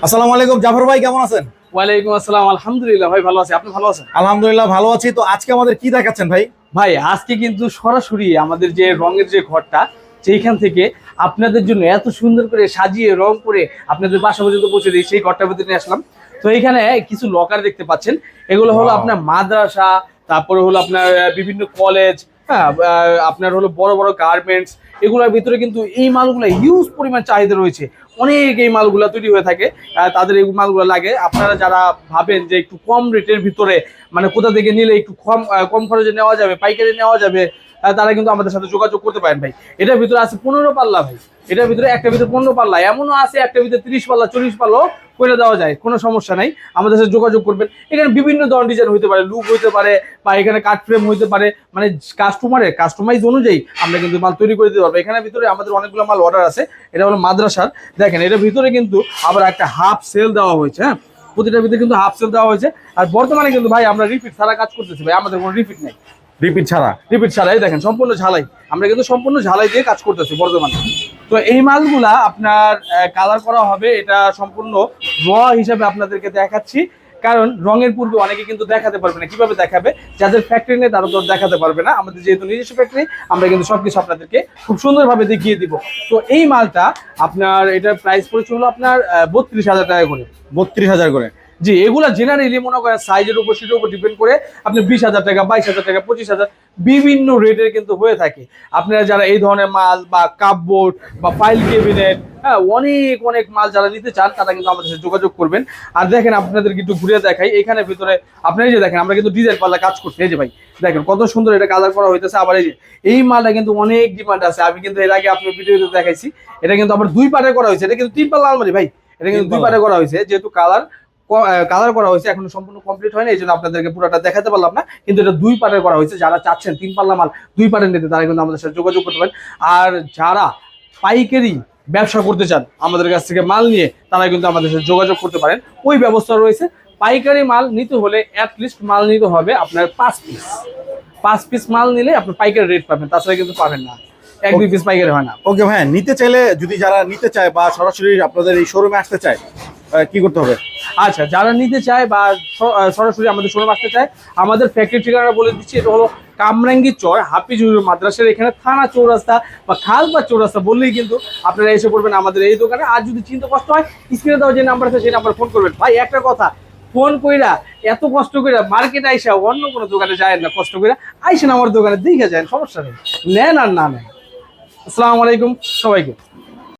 আসসালামু আলাইকুম জাফর ভাই, কেমন আছেন? ওয়ালাইকুম আসসালাম। আলহামদুলিল্লাহ ভাই, ভালো আছি। আপনি ভালো আছেন? আলহামদুলিল্লাহ ভালো আছি। তো আজকে আমাদের কি দেখাচ্ছেন ভাই? ভাই আজকে কিন্তু সরাসরি আমাদের যে রঙের যে ঘরটা, সেইখান থেকে আপনাদের জন্য এত সুন্দর করে সাজিয়ে রং করে আপনাদের বাসা পর্যন্ত পৌঁছে দিই, সেই ঘরটার ভিতরে নিয়ে আসলাম। তো এখানে কিছু লকার দেখতে পাচ্ছেন, এগুলো হলো আপনার মাদ্রাসা, তারপরে হলো আপনার বিভিন্ন কলেজ, হ্যাঁ, আপনার হলো বড় বড় গার্মেন্টস, এগুলোর ভিতরে কিন্তু এই মালগুলো হিউজ পরিমাণ চাহিদা রয়েছে। অনেক এই মালগুলো তৈরি হয়ে থাকে, তাদের এই মালগুলো লাগে। আপনারা যারা ভাবেন যে একটু কম রেটের ভিতরে মানে কোথা থেকে নিলে একটু কম কম খরচে নেওয়া যাবে, পাইকারি নেওয়া যাবে, তারা কিন্তু আমাদের সাথে যোগাযোগ করতে পারেন ভাই। এটার ভিতরে আছে 15 পাল্লা ভাই, এটার ভিতরে একটা ভিতরে 15 পাল্লা, এমনও আছে একটা ভিতরে 30 পাল্লা 40 পাল্লাও করে দেওয়া যায়, কোনো সমস্যা নাই। আমাদের সাথে যোগাযোগ করবেন। এখানে বিভিন্ন ধরনের ডিজাইন হতে পারে, লুক হতে পারে, বা এখানে কাট ফ্রেম হতে পারে, মানে কাস্টমাইজ অনুযায়ী আমরা কিন্তু মাল তৈরি করে দিতে পারবো। এখানের ভিতরে আমাদের অনেকগুলো মাল অর্ডার আছে। এটা হলো মাদ্রাসার, দেখেন এটার ভিতরে কিন্তু আবার একটা হাফ সেল দেওয়া হয়েছে। হ্যাঁ, প্রতিটার ভিতরে কিন্তু হাফ সেল দেওয়া হয়েছে। আর বর্তমানে কিন্তু ভাই আমরা রিপিট ছাড়া কাজ করতেছি ভাই, আমাদের কোনো রিপিট নেই। রিপিট ছাড়াই দেখেন সম্পূর্ণ ঝালাই, আমরা কিন্তু সম্পূর্ণ ঝালাই দিয়ে কাজ করতেছি বর্তমানে। তো এই মালগুলা আপনার কালার করা হবে, এটা সম্পূর্ণ র হিসাবে আপনাদেরকে দেখাচ্ছি, কারণ রঙের পূর্বে অনেকে কিন্তু দেখাতে পারবে না। কিভাবে দেখাবে? যাদের ফ্যাক্টরি নেই তারা তো দেখাতে পারবে না। আমাদের যেহেতু নিজস্ব ফ্যাক্টরি, আমরা কিন্তু সবকিছু আপনাদেরকে খুব সুন্দরভাবে দেখিয়ে দিব। তো এই মালটা আপনার এটার প্রাইস পড়েছে হলো আপনার 32,000 টাকা করে। 32,000 করে? জি, এগুলা জেনারেলি মনে করেন সাইজের উপর, সেটার উপর ডিপেন্ড করে আপনি 20,000 টাকা, 22,000 টাকা, 25,000 বিভিন্ন রেটের কিন্তু হয়ে থাকে। আপনারা যারা এই ধরনের মাল বা কাপবোর্ড বা ফাইল ক্যাবিনেট, হ্যাঁ, অনেক অনেক মাল যারা নিতে চান তারা কিন্তু আমাদের সাথে যোগাযোগ করবেন। আর দেখেন আপনাদেরকে একটু ঘুরে দেখাই, এখানে ভিতরে আপনারা যে দেখেন আমরা কিন্তু ডিজাইন পাল্লা কাজ করছি। এই যে ভাই দেখেন কত সুন্দর এটা কালার করা হইতেছে। আবার এই যে এই মালটা কিন্তু অনেক ডিমান্ড আছে। আমি কিন্তু এর আগে আপনার ভিডিওতে দেখাইছি, এটা কিন্তু আবার 2 পার্টে করা হয়েছে। এটা কিন্তু 3 পাল্লা আলমারি ভাই, এটা কিন্তু 2 পার্টে করা হয়েছে। যেহেতু কালার করা হয়েছে, এখনো সম্পূর্ণ কমপ্লিট হয়নি, এই জন্য আপনাদেরকে পুরোটা দেখাতে পারলাম না। কিন্তু এটা 2 পার্টের করা হয়েছে। যারা চাচ্ছেন 3 পাল্লা মাল 2 পার্টের নিতে, তারা কিন্তু আমাদের সাথে যোগাযোগ করতে পারেন। আর যারা পাইকারি ব্যবসা করতে চান আমাদের কাছ থেকে মাল নিয়ে, তারা কিন্তু আমাদের সাথে যোগাযোগ করতে পারেন, ওই ব্যবস্থা রয়েছে। পাইকারি মাল নিতে হলে অ্যাটলিস্ট মাল নিতে হবে আপনার 5 পিস মাল নিলে আপনি পাইকারি রেট পাবেন, তাছাড়া কিন্তু পাবেন না। 1-2 পিস পাইকারি হয় না। ওকে ভাই, নিতে চাইলে, যদি যারা নিতে চায় বা সরাসরি আপনাদের এই শোরুমে আসতে চায়, কি করতে হবে? আচ্ছা, যারা নিতে চায় বা সরাসরি আমাদের শোরুমে আসতে চায়, আমাদের ফ্যাক্টরি ঠিকানা বলে দিচ্ছি। এটা হলো কামরাঙ্গি চর, হাফিজুর মাদ্রাসার এখানে, থানা চৌরাস্তা বা খালপা চৌরাস্তা বললেই কিন্তু আপনারা এসে পড়বেন আমাদের এই দোকানে। আর যদি চিন্তা কষ্ট হয়, স্ক্রিনে দেওয়া যে নাম্বার আছে সেই নাম্বার ফোন করবেন। ভাই একটা কথা, ফোন কইরা এত কষ্ট কইরা মার্কেটে আইসা অন্য কোনো দোকানে যায় না, কষ্ট কইরা আইসেন আমার দোকানে দেখে যায়, সমস্যা নেই, নেন আর না নেন। আসসালামু আলাইকুম সবাইকে।